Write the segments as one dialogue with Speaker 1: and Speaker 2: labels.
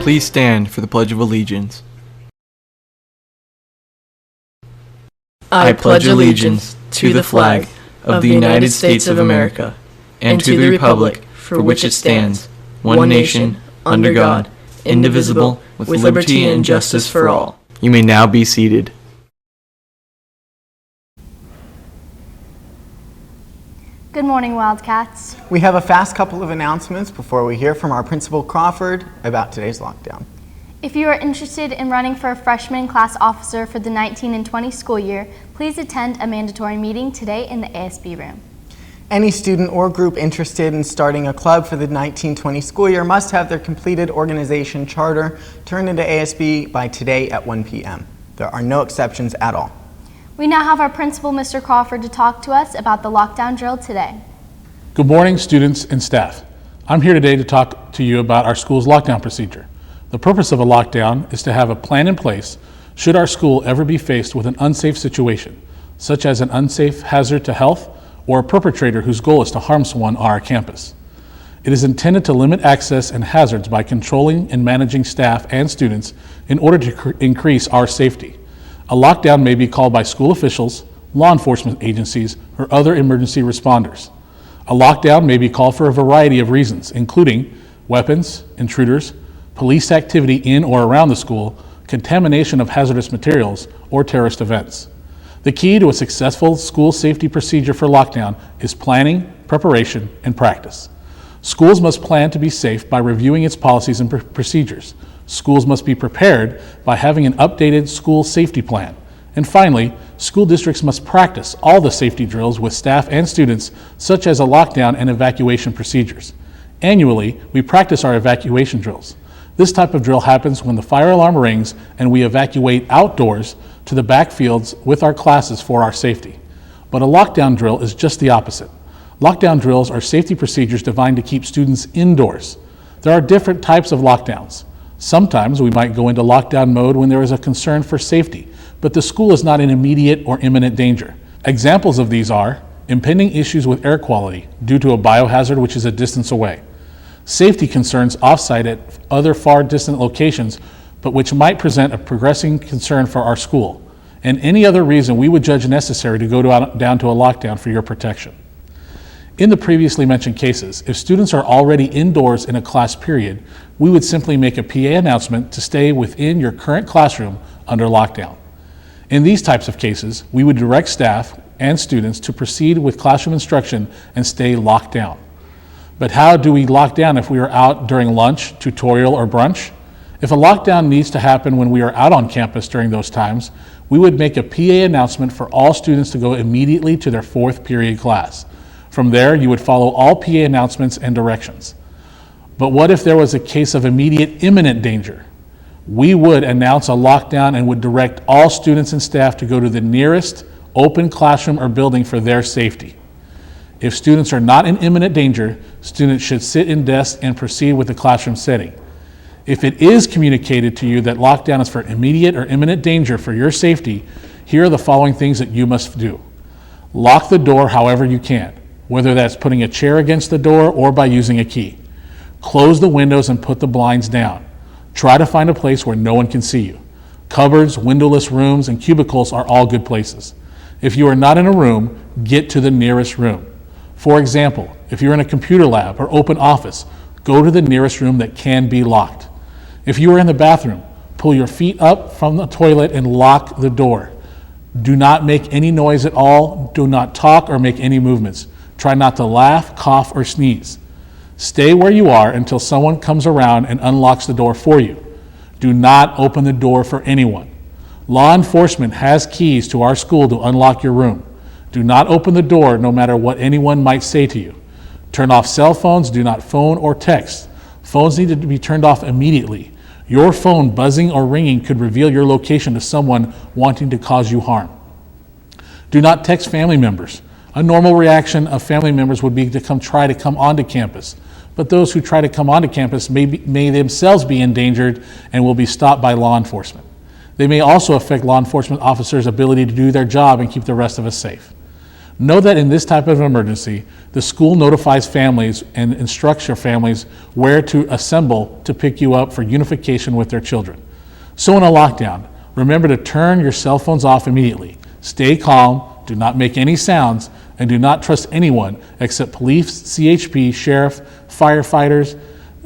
Speaker 1: Please stand for the Pledge of Allegiance. I pledge allegiance to the flag of the United States of America and to the republic for which it stands, one nation, under God, indivisible, with liberty and justice for all. You may now be seated.
Speaker 2: Good morning, Wildcats.
Speaker 3: We have a fast couple of announcements before we hear from our Principal Crawford about today's lockdown.
Speaker 2: If you are interested in running for a freshman class officer for the 19 and 20 school year, please attend a mandatory meeting today in the ASB room.
Speaker 3: Any student or group interested in starting a club for the 19-20 school year must have their completed organization charter turned into ASB by today at 1 p.m. There are no exceptions at all.
Speaker 2: We now have our principal, Mr. Crawford, to talk to us about the lockdown drill today.
Speaker 4: Good morning, students and staff. I'm here today to talk to you about our school's lockdown procedure. The purpose of a lockdown is to have a plan in place should our school ever be faced with an unsafe situation, such as an unsafe hazard to health or a perpetrator whose goal is to harm someone on our campus. It is intended to limit access and hazards by controlling and managing staff and students in order to increase our safety. A lockdown may be called by school officials, law enforcement agencies, or other emergency responders. A lockdown may be called for a variety of reasons, including weapons, intruders, police activity in or around the school, contamination of hazardous materials, or terrorist events. The key to a successful school safety procedure for lockdown is planning, preparation, and practice. Schools must plan to be safe by reviewing its policies and procedures. Schools must be prepared by having an updated school safety plan. And finally, school districts must practice all the safety drills with staff and students, such as a lockdown and evacuation procedures. Annually, we practice our evacuation drills. This type of drill happens when the fire alarm rings and we evacuate outdoors to the backfields with our classes for our safety. But a lockdown drill is just the opposite. Lockdown drills are safety procedures designed to keep students indoors. There are different types of lockdowns. Sometimes we might go into lockdown mode when there is a concern for safety, but the school is not in immediate or imminent danger. Examples of these are impending issues with air quality due to a biohazard which is a distance away, safety concerns offsite at other far distant locations, but which might present a progressing concern for our school, and any other reason we would judge necessary to go down to a lockdown for your protection. In the previously mentioned cases, if students are already indoors in a class period, we would simply make a PA announcement to stay within your current classroom under lockdown. In these types of cases, we would direct staff and students to proceed with classroom instruction and stay locked down. But how do we lock down if we are out during lunch, tutorial, or brunch? If a lockdown needs to happen when we are out on campus during those times, we would make a PA announcement for all students to go immediately to their fourth period class. From there, you would follow all PA announcements and directions. But what if there was a case of immediate imminent danger? We would announce a lockdown and would direct all students and staff to go to the nearest open classroom or building for their safety. If students are not in imminent danger, students should sit in desks and proceed with the classroom setting. If it is communicated to you that lockdown is for immediate or imminent danger for your safety, here are the following things that you must do. Lock the door however you can, whether that's putting a chair against the door or by using a key. Close the windows and put the blinds down. Try to find a place where no one can see you. Cupboards, windowless rooms, and cubicles are all good places. If you are not in a room, get to the nearest room. For example, if you're in a computer lab or open office, go to the nearest room that can be locked. If you are in the bathroom, pull your feet up from the toilet and lock the door. Do not make any noise at all. Do not talk or make any movements. Try not to laugh, cough, or sneeze. Stay where you are until someone comes around and unlocks the door for you. Do not open the door for anyone. Law enforcement has keys to our school to unlock your room. Do not open the door no matter what anyone might say to you. Turn off cell phones, do not phone or text. Phones need to be turned off immediately. Your phone buzzing or ringing could reveal your location to someone wanting to cause you harm. Do not text family members. A normal reaction of family members would be to try to come onto campus, but those who try to come onto campus may themselves be endangered and will be stopped by law enforcement. They may also affect law enforcement officers' ability to do their job and keep the rest of us safe. Know that in this type of emergency, the school notifies families and instructs your families where to assemble to pick you up for unification with their children. So in a lockdown, remember to turn your cell phones off immediately. Stay calm, do not make any sounds, and do not trust anyone except police, CHP, sheriff, firefighters,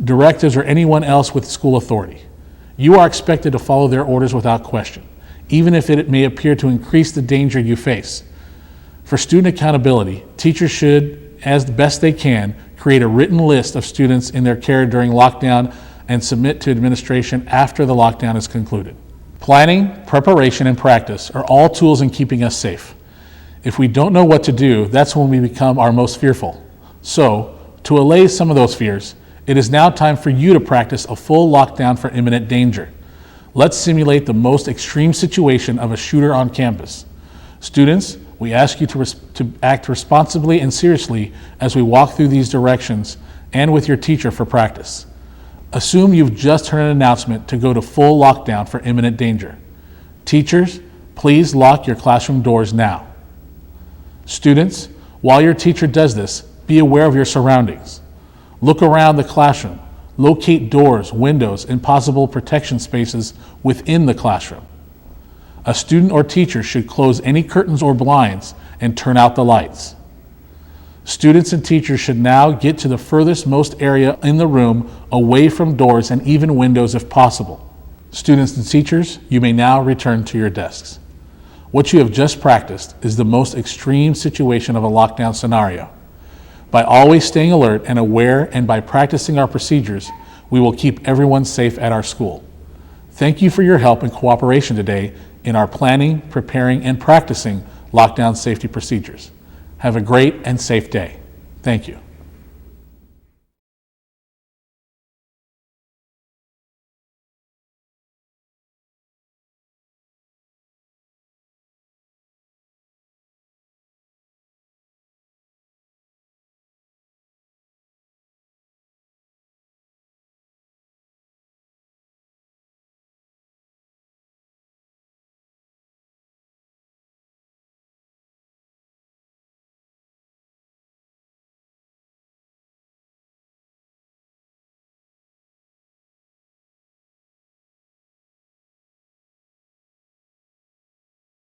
Speaker 4: directives, or anyone else with school authority. You are expected to follow their orders without question, even if it may appear to increase the danger you face. For student accountability, teachers should, as best they can, create a written list of students in their care during lockdown and submit to administration after the lockdown is concluded. Planning, preparation, and practice are all tools in keeping us safe. If we don't know what to do, that's when we become our most fearful. So, to allay some of those fears, it is now time for you to practice a full lockdown for imminent danger. Let's simulate the most extreme situation of a shooter on campus. Students, we ask you to act responsibly and seriously as we walk through these directions and with your teacher for practice. Assume you've just heard an announcement to go to full lockdown for imminent danger. Teachers, please lock your classroom doors now. Students, while your teacher does this, be aware of your surroundings. Look around the classroom. Locate doors, windows, and possible protection spaces within the classroom. A student or teacher should close any curtains or blinds and turn out the lights. Students and teachers should now get to the furthest most area in the room away from doors and even windows if possible. Students and teachers, you may now return to your desks. What you have just practiced is the most extreme situation of a lockdown scenario. By always staying alert and aware and by practicing our procedures, we will keep everyone safe at our school. Thank you for your help and cooperation today in our planning, preparing, and practicing lockdown safety procedures. Have a great and safe day. Thank you.